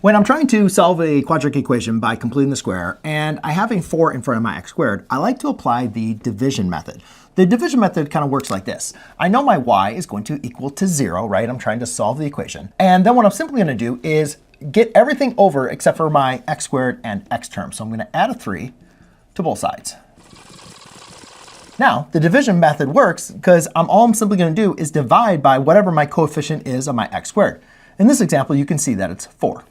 When I'm trying to solve a quadratic equation by completing the square, and I have a 4 in front of my x squared, I like to apply the division method. The division method kind of works like this. I know my y is going to equal to 0, right? I'm trying to solve the equation. And then what I'm simply going to do is get everything over except for my x squared and x terms. So I'm going to add a 3 to both sides. Now, the division method works because all I'm simply going to do is divide by whatever my coefficient is of my x squared. In this example, you can see that it's 4.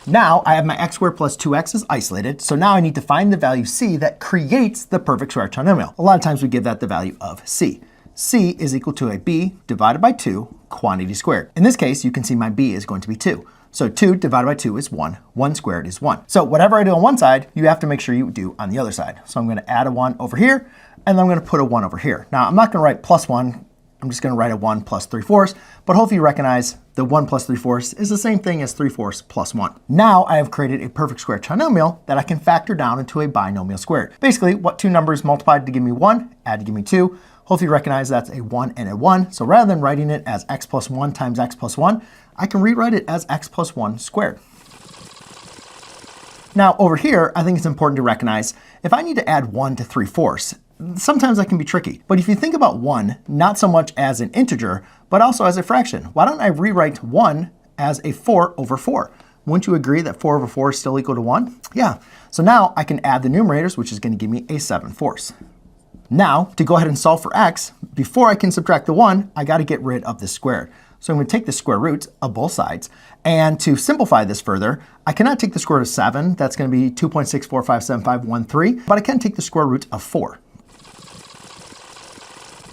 Now I have my x squared plus 2x is isolated, so now I need to find the value c that creates the perfect square trinomial. A lot of times we give that the value of c. c is equal to a b divided by 2 quantity squared. In this case, you can see my b is going to be 2. So 2 divided by 2 is 1. 1 squared is 1. So whatever I do on one side, you have to make sure you do on the other side. So I'm going to add a 1 over here, and then I'm going to put a 1 over here. Now I'm not going to write plus 1. I'm just going to write a 1 plus 3/4, but hopefully you recognize the 1 plus 3/4 is the same thing as 3/4 plus 1. Now I have created a perfect square trinomial that I can factor down into a binomial squared. Basically, what two numbers multiplied to give me 1, add to give me 2. Hopefully you recognize that's a 1 and a 1. So rather than writing it as x plus 1 times x plus 1, I can rewrite it as x plus 1 squared. Now over here, I think it's important to recognize if I need to add 1 to 3/4, sometimes that can be tricky. But if you think about 1, not so much as an integer, but also as a fraction, why don't I rewrite 1 as a 4 over 4? Wouldn't you agree that 4 over 4 is still equal to 1? Yeah. So now I can add the numerators, which is going to give me a 7/4. Now, to go ahead and solve for x, before I can subtract the 1, I got to get rid of this squared. So I'm going to take the square root of both sides. And to simplify this further, I cannot take the square root of 7. That's going to be 2.6457513. But I can take the square root of 4.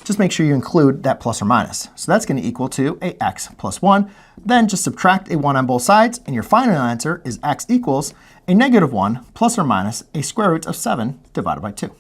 Just make sure you include that plus or minus. So that's going to equal to a x plus 1. Then just subtract a 1 on both sides, and your final answer is x equals a -1 plus or minus a square root of 7 divided by 2.